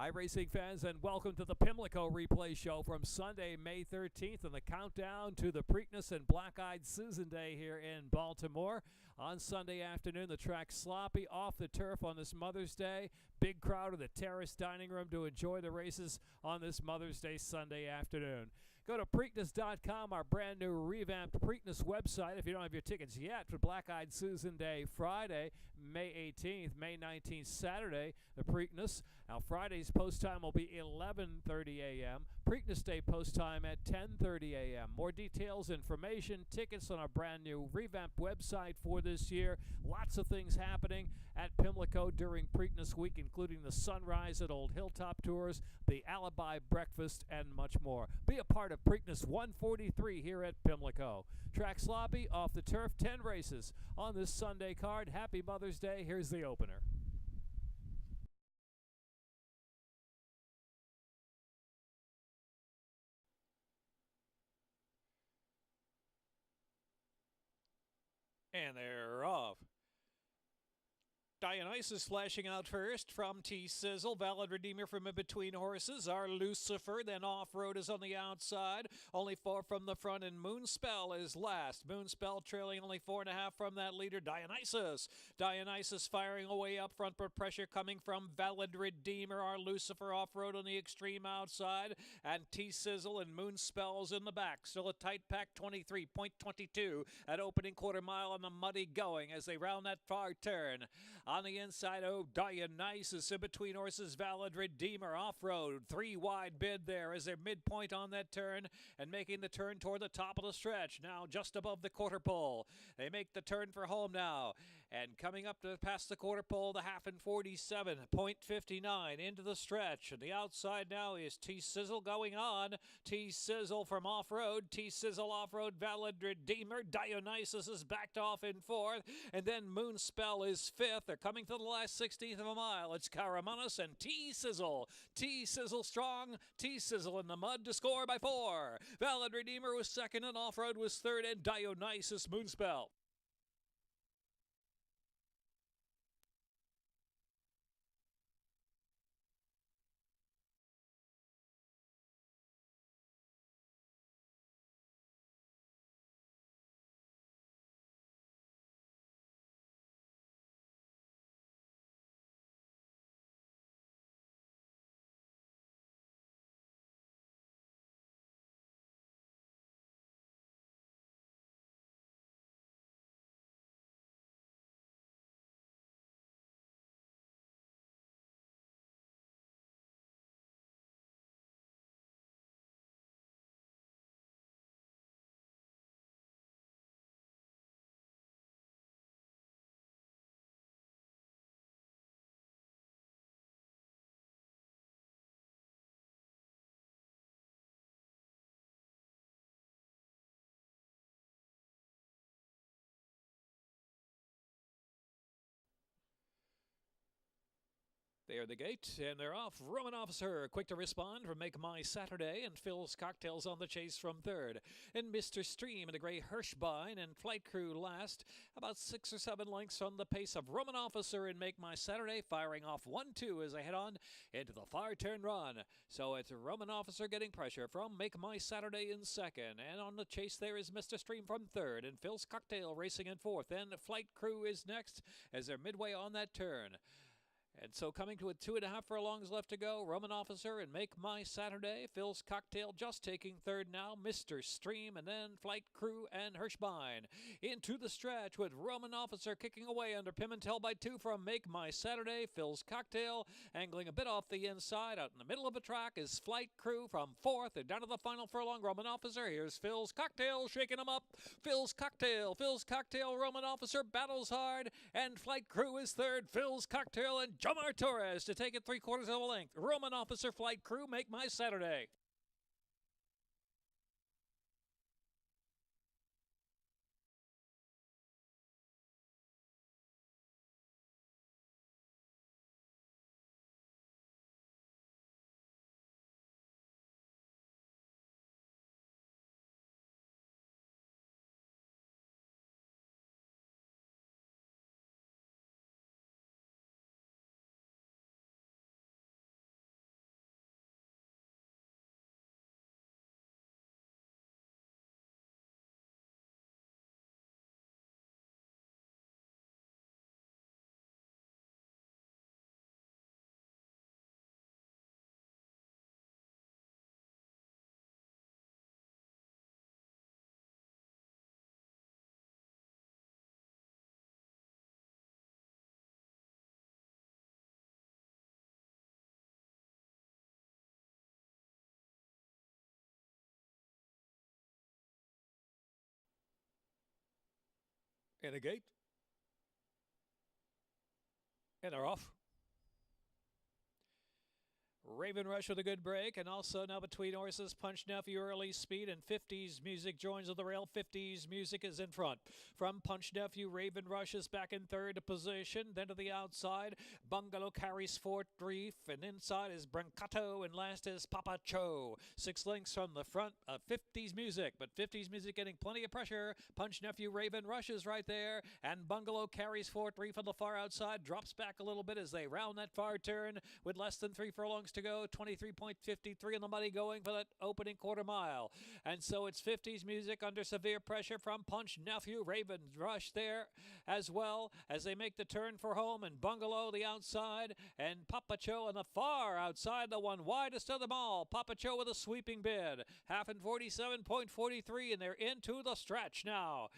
Hi, racing fans, and welcome to the Pimlico replay show from Sunday, May 13th, and the countdown to the Preakness and Black-Eyed Susan Day here in Baltimore. On Sunday afternoon, the track's sloppy off the turf on this Mother's Day. Big crowd of the Terrace Dining Room to enjoy the races on this Mother's Day Sunday afternoon. Go to Preakness.com, our brand new revamped Preakness website, if you don't have your tickets yet, for Black-Eyed Susan Day Friday, May 18th, May 19th, Saturday, the Preakness. Now, Friday's post time will be 11:30 a.m. Preakness Day post time at 10:30 a.m. More details, information, tickets on our brand new revamped website for this year. Lots of things happening at Pimlico during Preakness week, including the Sunrise at Old Hilltop Tours, the Alibi Breakfast, and much more. Be a part of Preakness 143 here at Pimlico. Track sloppy, off the turf, 10 races on this Sunday card. Happy Mother's Day. Here's the opener. And they're off. Dionysus flashing out first from T-Sizzle. Valid Redeemer from in between horses. Our Lucifer, then Off-Road is on the outside. Only 4 from the front, and Moonspell is last. Moonspell trailing only 4.5 from that leader, Dionysus. Dionysus firing away up front, but pressure coming from Valid Redeemer. Our Lucifer Off-Road on the extreme outside. And T-Sizzle and Moonspell's in the back. Still a tight pack, 23.22 at opening quarter mile on the muddy going as they round that far turn. On the inside, Dionysus in between horses, Valid Redeemer Off-Road. 3 wide bid there as their midpoint on that turn and making the turn toward the top of the stretch. Now just above the quarter pole. They make the turn for home now. And coming up to past the quarter pole, the half in 47.59 into the stretch. And the outside now is T-Sizzle going on. T-Sizzle from Off-Road. T-Sizzle Off-Road, Valid Redeemer. Dionysus is backed off in 4th. And then Moonspell is 5th. They're coming to the last 16th of a mile. It's Caramanus and T-Sizzle. T-Sizzle strong. T-Sizzle in the mud to score by 4. Valid Redeemer was 2nd and Off-Road was 3rd, and Dionysus Moonspell. They are the gate, and they're off. Roman Officer, quick to respond from Make My Saturday, and Phil's Cocktails on the chase from 3rd. And Mr. Stream and a gray Hirschbein and Flight Crew last, about 6 or 7 lengths on the pace of Roman Officer and Make My Saturday, firing off 1-2 as they head on into the far turn run. So it's Roman Officer getting pressure from Make My Saturday in 2nd, and on the chase there is Mr. Stream from 3rd, and Phil's Cocktail racing in 4th. Then Flight Crew is next as they're midway on that turn. And so coming to a 2.5 furlongs left to go, Roman Officer and Make My Saturday. Phil's Cocktail just taking 3rd now, Mr. Stream, and then Flight Crew and Hirschbein. Into the stretch with Roman Officer kicking away under Pimentel by 2 from Make My Saturday. Phil's Cocktail angling a bit off the inside. Out in the middle of the track is Flight Crew from 4th. They're down to the final furlong, Roman Officer. Here's Phil's Cocktail shaking them up. Phil's Cocktail, Roman Officer battles hard, and Flight Crew is 3rd. Phil's Cocktail and Jomar Torres to take it 3/4 of a length. Roman Officer, Flight Crew, Make My Saturday. And a gate. And they're off. Raven Rush with a good break, and also now between horses, Punch Nephew early speed, and 50s Music joins with the rail. 50s Music is in front. From Punch Nephew, Raven Rush is back in third position. Then to the outside, Bungalow carries Fort Reef, and inside is Brancato, and last is Papa Cho. 6 lengths from the front of 50s Music, but 50s Music getting plenty of pressure. Punch Nephew, Raven Rush is right there, and Bungalow carries Fort Reef on the far outside, drops back a little bit as they round that far turn with less than 3 furlongs to go. 23.53 in the money going for that opening quarter mile. And so it's 50s Music under severe pressure from Punch Nephew. Raven Rush there as well as they make the turn for home, and Bungalow the outside, and Papa Cho on the far outside, the one widest of them all. Papa Cho with a sweeping bid. Half and 47.43, and they're into the stretch now.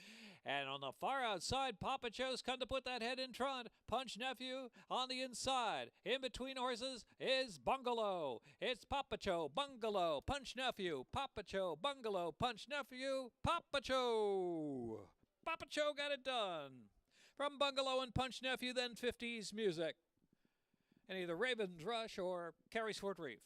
And on the far outside, Papa Cho's come to put that head in front. Punch Nephew on the inside. In between horses is Bungalow. It's Papa Cho, Bungalow, Punch Nephew, Papa Cho, Bungalow, Punch Nephew, Papa Cho. Papa Cho got it done. From Bungalow and Punch Nephew, then 50s Music. And either Raven's Rush or Carries Fort Reef.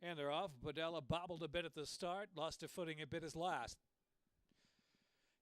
And they're off. Bodella bobbled a bit at the start, lost a footing a bit as last.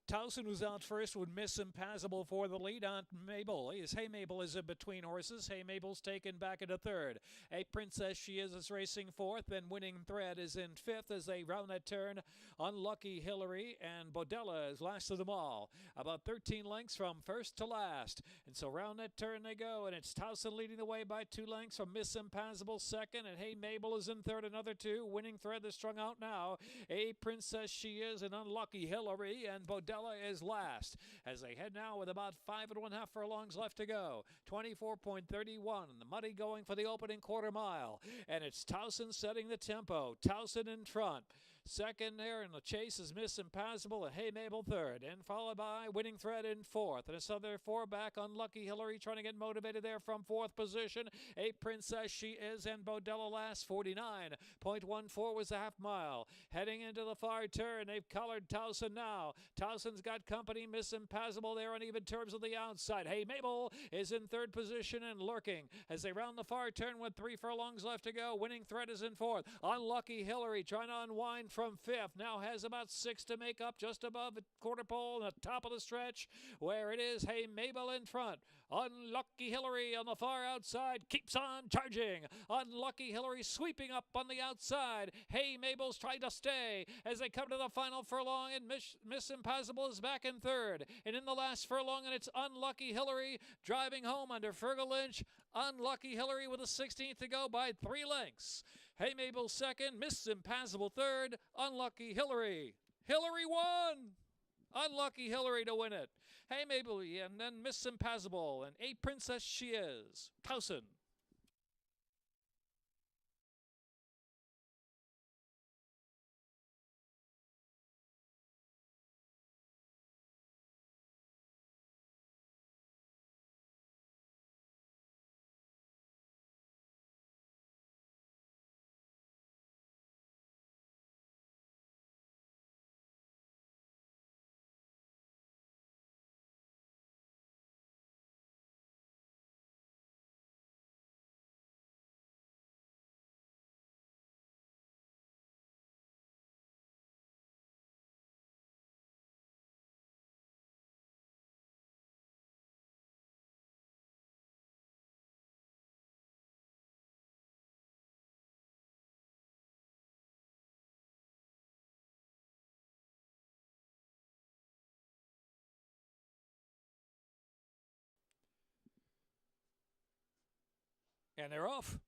Towson was out first with Miss Impassable for the lead. Aunt Mabel is Hey Mabel is in between horses. Hey Mabel's taken back into third. A Princess She is racing fourth. Then Winning Thread is in fifth as they round that turn. Unlucky Hillary and Bodella is last of them all. About 13 lengths from first to last. And so round that turn they go. And it's Towson leading the way by 2 lengths from Miss Impassable second. And Hey Mabel is in third, another 2. Winning Thread is strung out now. A Princess She is and Unlucky Hillary, and Bodella is last as they head now with about 5 1/2 furlongs left to go. 24.31 and the money going for the opening quarter mile, and it's Towson setting the tempo. Towson in front. Second there in the chase is Miss Impassable and Hey Mabel third, and followed by Winning Thread in fourth. And it's other 4 back. Unlucky Hillary trying to get motivated there from fourth position. A Princess She is and Bodella last. 49.14 was the half mile. Heading into the far turn, they've colored Towson now. Towson's got company. Miss Impassable there on even terms on the outside. Hey Mabel is in third position and lurking as they round the far turn with 3 furlongs left to go. Winning Thread is in fourth. Unlucky Hillary trying to unwind from fifth. Now has about 6 to make up just above the quarter pole and the top of the stretch where it is Hey Mabel in front. Unlucky Hillary on the far outside keeps on charging. Unlucky Hillary sweeping up on the outside. Hey Mabel's trying to stay as they come to the final furlong, and Miss Impassable is back in third. And in the last furlong, and it's Unlucky Hillary driving home under Fergal Lynch. Unlucky Hillary with a 16th to go by 3 lengths. Hey Mabel second, Miss Impassable third, Unlucky Hillary. Hillary won! Unlucky Hillary to win it. Hey Mabel, and then Miss Impassable, and A Princess She is. Towson. And they're off.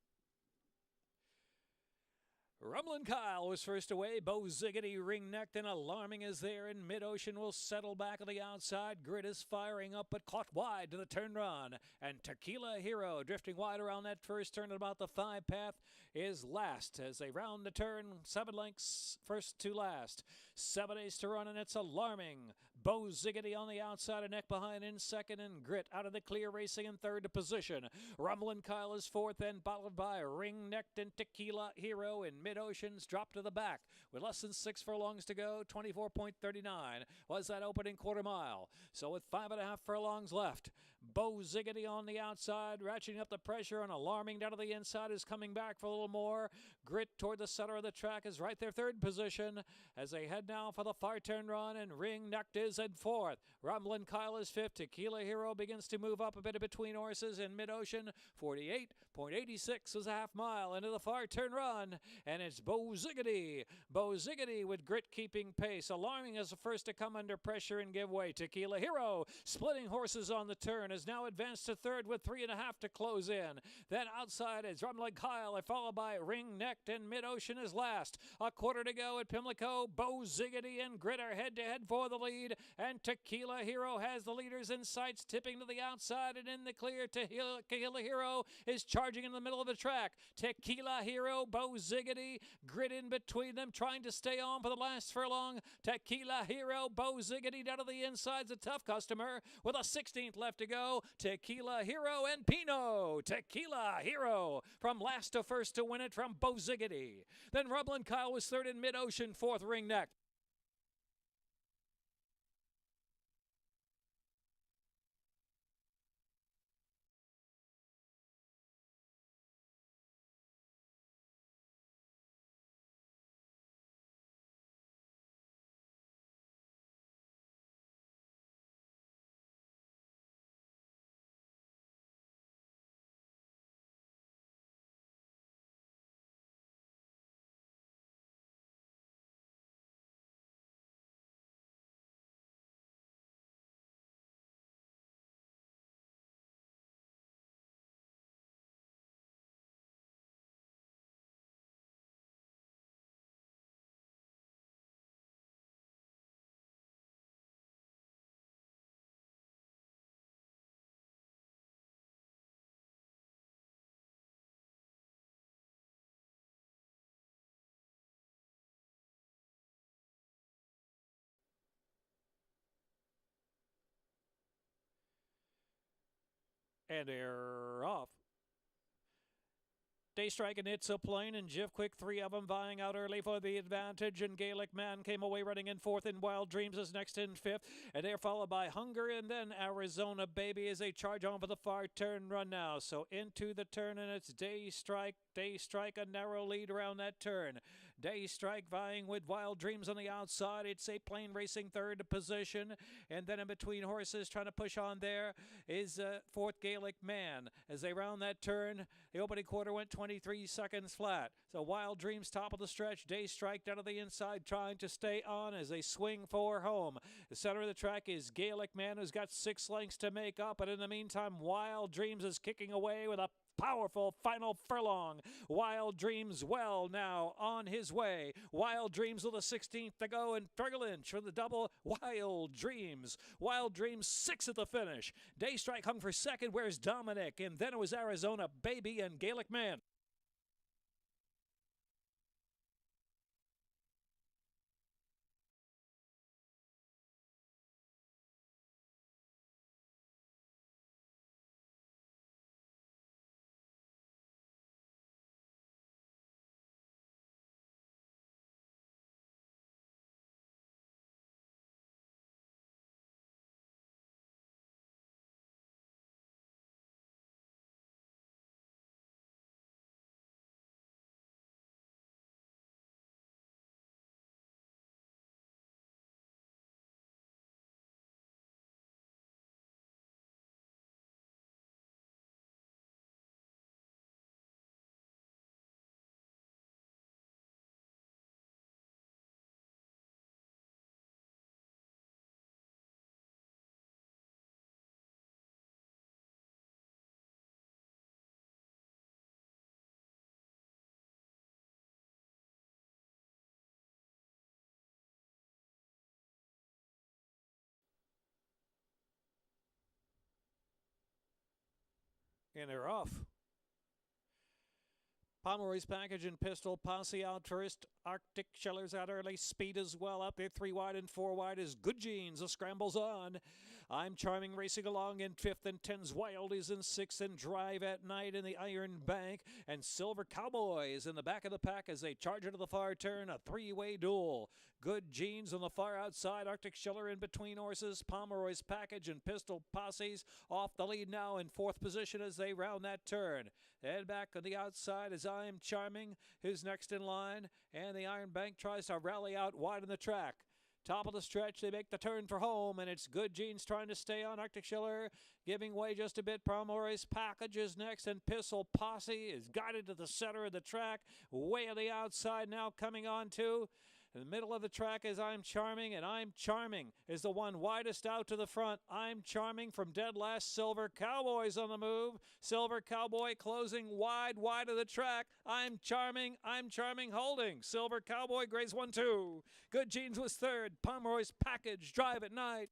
Rumblin' Kyle was first away. Bo Ziggity ring-necked and alarming is there in mid-ocean will settle back on the outside. Grit is firing up but caught wide to the turn run. And Tequila Hero drifting wide around that first turn at about the 5 path is last as they round the turn. 7 lengths first to last. 7 days to run and it's alarming. Bo Ziggity on the outside, a neck behind in second, and Grit out of the clear racing in third position. Rumblin' Kyle is fourth and followed by ring-necked and Tequila Hero in mid-oceans drop to the back. With less than 6 furlongs to go, 24.39 was that opening quarter mile. So with 5.5 furlongs left, Bo Ziggity on the outside, ratcheting up the pressure and alarming down to the inside is coming back for a little more. Grit toward the center of the track is right there third position as they head now for the far turn run, and ring-necked is in fourth. Rumblin' Kyle is fifth. Tequila Hero begins to move up a bit in between horses in mid-ocean. 48.86 was a half mile into the far turn run, and it's Bo Ziggity. Bo Ziggity with Grit keeping pace. Alarming as the first to come under pressure and give way. Tequila Hero splitting horses on the turn is now advanced to third with 3.5 to close in. Then outside is Rumblin' Kyle, followed by ring-necked and mid-ocean is last. A quarter to go at Pimlico. Bo Ziggity and Grit are head-to-head for the lead, and Tequila Hero has the leaders in sights, tipping to the outside and in the clear. Tequila Hero is charging in the middle of the track. Tequila Hero, Bo Ziggity, Grit in between them, trying to stay on for the last furlong. Tequila Hero, Bo Ziggity down to the inside's a tough customer with a 16th left to go. Tequila Hero and Pino. Tequila Hero from last to first to win it from Bo Ziggity. Then Rumblin' Kyle was third in mid-ocean, fourth ring-neck. And they're off. Daystrike and It's a Plane and Jiff Quick, 3 of them vying out early for the advantage, and Gaelic Man came away running in fourth, and Wild Dreams is next in fifth, and they're followed by Hunger and then Arizona Baby as they charge on for the far turn run now. So into the turn, and it's Daystrike, a narrow lead around that turn. Daystrike vying with Wild Dreams on the outside. It's a Plane racing third position, and then in between horses trying to push on there is fourth Gaelic Man. As they round that turn, the opening quarter went 23 seconds flat. So Wild Dreams top of the stretch. Daystrike down to the inside trying to stay on as they swing for home. The center of the track is Gaelic Man, who's got 6 lengths to make up, but in the meantime Wild Dreams is kicking away with a powerful final furlong. Wild Dreams well now on his way. Wild Dreams with a 16th to go, and Fergal Lynch for the double. Wild Dreams 6 at the finish. Daystrike hung for second. Where's Dominic? And then it was Arizona Baby and Gaelic Man. And they're off. Pomeroy's package and pistol posse out first. Arctic Shellers out early. Speed as well up there. 3 wide and 4 wide is Good Genes. The scrambles on. I'm Charming racing along in 5th, and 10's Wildies in 6th, and Drive at Night in the Iron Bank. And Silver Cowboy is in the back of the pack as they charge into the far turn. A 3-way duel. Good Genes on the far outside. Arctic Schiller in between horses. Pomeroy's package and pistol posses off the lead now in 4th position as they round that turn. Head back on the outside is I'm Charming, who's next in line. And the Iron Bank tries to rally out wide on the track. Top of the stretch, they make the turn for home, and it's Good Genes trying to stay on. Arctic Schiller giving way just a bit. Pomeroy's package is next, and Pistol Posse is guided to the center of the track. Way on the outside now coming on too. In the middle of the track is I'm Charming, and I'm Charming is the one widest out to the front. I'm Charming from dead last. Silver Cowboy's on the move. Silver Cowboy closing wide of the track. I'm Charming holding. Silver Cowboy grades 1-2. Good Genes was third. Pomeroy's package, Drive at Night.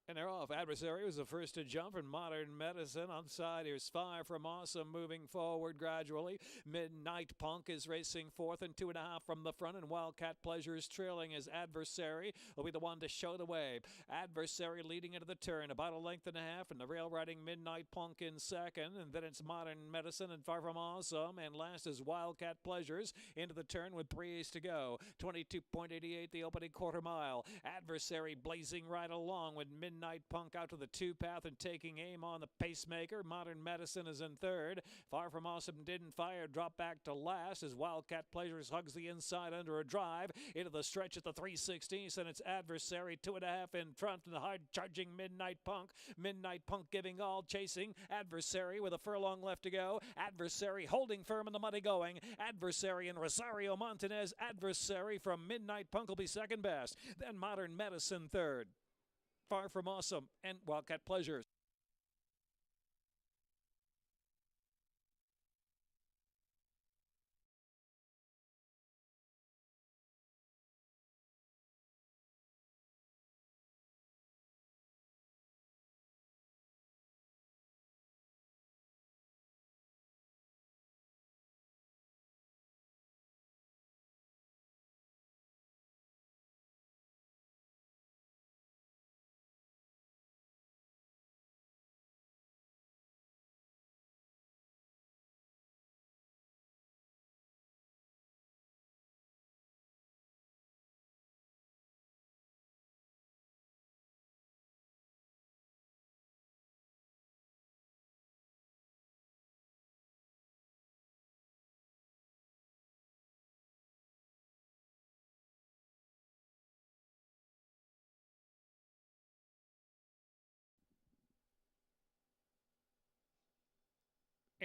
And they're off. Adversary was the first to jump in Modern Medicine. On side, here's Fire from Awesome moving forward gradually. Midnight Punk is racing 4th and 2.5 from the front, and Wildcat Pleasure is trailing his Adversary will be the one to show the way. Adversary leading into the turn, about a length and a half, and the rail riding Midnight Punk in second, and then it's Modern Medicine and Fire from Awesome, and last is Wildcat Pleasures into the turn with 3 to go. 22.88 the opening quarter mile. Adversary blazing right along with Midnight Punk out to the 2-path and taking aim on the pacemaker. Modern Medicine is in third. Far from Awesome didn't fire, drop back to last as Wildcat Pleasures hugs the inside under a drive into the stretch at the 3/16, and it's Adversary 2.5 in front, and the hard charging Midnight Punk. Midnight Punk giving all, chasing Adversary with a furlong left to go. Adversary holding firm in the muddy going. Adversary and Rosario Montanez. Adversary from Midnight Punk will be second best. Then Modern Medicine third. Far from Awesome and Wildcat Pleasures.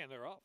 And they're off.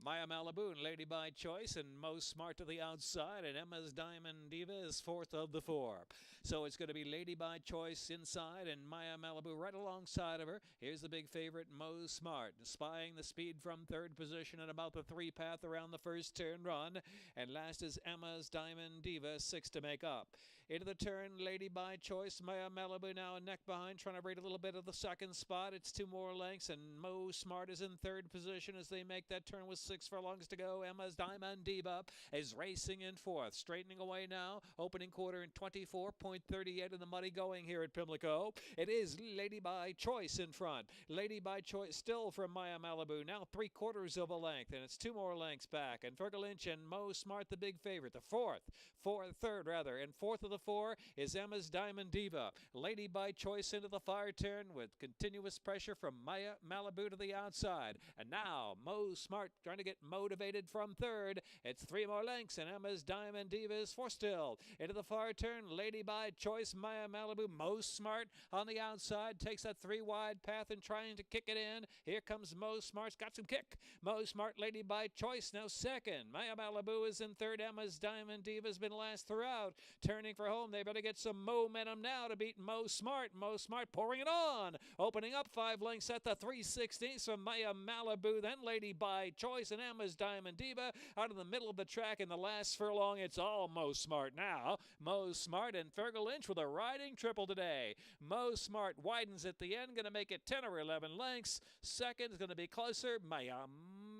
Maya Malibu and Lady by Choice and Most Smart to the outside, and Emma's Diamond Diva is fourth of the four. So it's going to be Lady by Choice inside and Maya Malibu right alongside of her. Here's the big favorite, Most Smart, spying the speed from third position at about the three path around the first turn run. And last is Emma's Diamond Diva, six to make up. Into the turn, Lady by Choice, Maya Malibu now a neck behind, trying to break a little bit of the second spot. It's two more lengths, and Mo Smart is in third position as they make that turn with 6 furlongs to go. Emma's Diamond Diva is racing in fourth, straightening away now. Opening quarter in 24.38 in the muddy going here at Pimlico. It is Lady by Choice in front. Lady by Choice still from Maya Malibu, now 3/4 of a length, and it's two more lengths back. And Fergal Lynch and Mo Smart, the big favorite, the third, and fourth of the four is Emma's Diamond Diva. Lady by Choice into the fire turn with continuous pressure from Maya Malibu to the outside. And now Mo Smart trying to get motivated from third. It's three more lengths, and Emma's Diamond Diva is fourth still. Into the far turn, Lady by Choice, Maya Malibu, Mo Smart on the outside, takes that three wide path and trying to kick it in. Here comes Mo Smart's got some kick. Mo Smart, Lady by Choice now second. Maya Malibu is in third. Emma's Diamond Diva has been last throughout. Turning for home, they better get some momentum now to beat Mo Smart. Mo Smart pouring it on. Opening up 5 lengths at the 3/16 from Maya Malibu, then Lady by Choice and Emma's Diamond Diva out in the middle of the track in the last furlong. It's all Mo Smart now. Mo Smart and Fergal Lynch with a riding triple today. Mo Smart widens at the end, going to make it 10 or 11 lengths. Second is going to be closer. Maya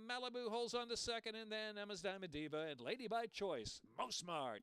Malibu holds on to second, and then Emma's Diamond Diva and Lady by Choice. Mo Smart.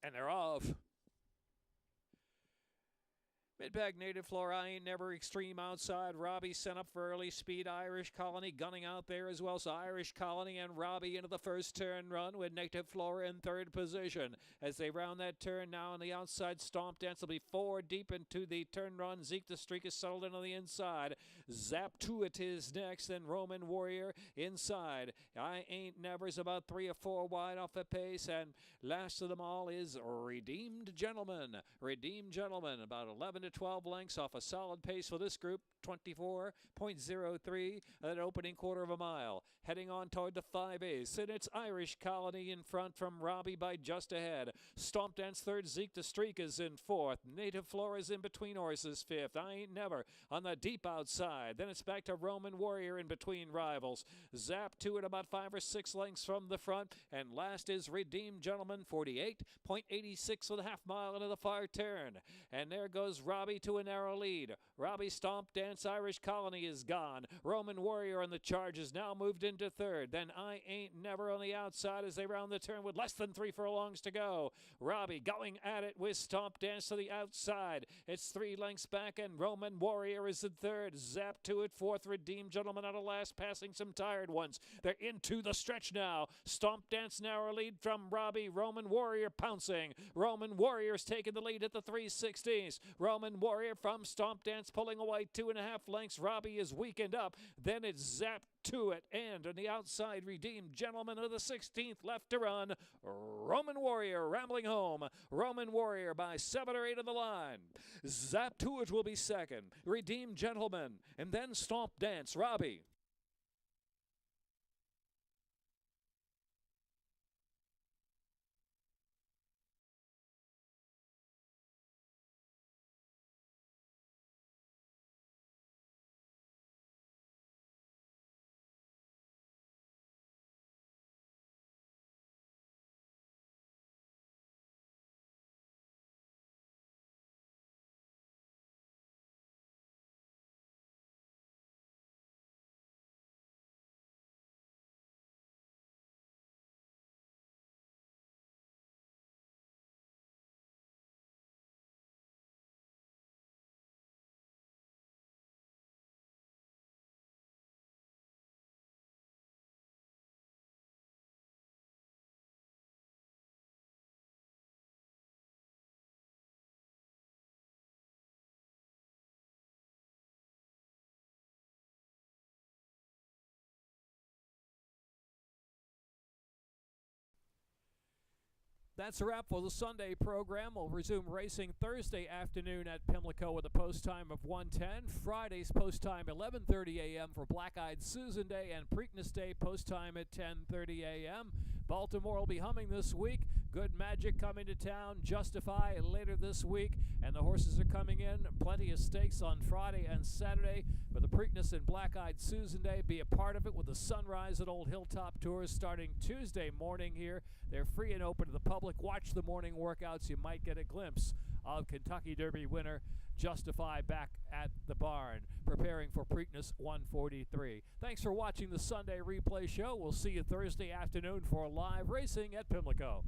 And they're off. Mid-pack Native Flora, I Ain't Never Extreme outside. Robbie sent up for early speed. Irish Colony gunning out there as well. So Irish Colony and Robbie into the first turn run with Native Flora in third position. As they round that turn now on the outside, Stomp Dance will be 4 deep into the turn run. Zeke the Streak is settled in on the inside. Zap to it is next, then Roman Warrior inside. I Ain't Never's about 3 or 4 wide off the pace, and last of them all is Redeemed Gentleman. Redeemed Gentleman about 11 to 12 lengths off a solid pace for this group, 24.03 at an opening quarter of a mile. Heading on toward the 5-ace, and it's Irish Colony in front from Robbie by just ahead. Stomp Dance third, Zeke the Streak is in fourth. Native Flora is in between horses fifth. I Ain't Never on the deep outside. Then it's back to Roman Warrior in between rivals. Zap to it about 5 or 6 lengths from the front, and last is Redeemed Gentleman, 48.86 with a half mile into the far turn. And there goes Robbie to a narrow lead. Robbie Stomp Dance, Irish Colony is gone. Roman Warrior on the charge is now moved into third. Then I Ain't Never on the outside as they round the turn with less than 3 furlongs to go. Robbie going at it with Stomp Dance to the outside. It's 3 lengths back, and Roman Warrior is in third. Zap to it fourth. Redeemed Gentleman out of last, passing some tired ones. They're into the stretch now. Stomp Dance narrow lead from Robbie. Roman Warrior pouncing. Roman Warrior's taking the lead at the 3/16. Roman Warrior from Stomp Dance pulling away 2.5 lengths. Robbie is weakened up. Then it's Zap to it, and on the outside, Redeemed Gentleman of the 16th left to run. Roman Warrior rambling home. Roman Warrior by 7 or 8 of the line. Zap to it will be second. Redeemed Gentleman, and then Stomp Dance. Robbie. That's a wrap for the Sunday program. We'll resume racing Thursday afternoon at Pimlico with a post time of 1:10. Friday's post time 11:30 a.m. for Black-Eyed Susan Day, and Preakness Day post time at 10:30 a.m. Baltimore will be humming this week. Good Magic coming to town. Justify later this week. And the horses are coming in. Plenty of stakes on Friday and Saturday for the Preakness and Black-Eyed Susan Day. Be a part of it with the Sunrise at Old Hilltop Tours starting Tuesday morning here. They're free and open to the public. Watch the morning workouts. You might get a glimpse of Kentucky Derby winner Justify back at the barn, preparing for Preakness 143. Thanks for watching the Sunday Replay Show. We'll see you Thursday afternoon for live racing at Pimlico.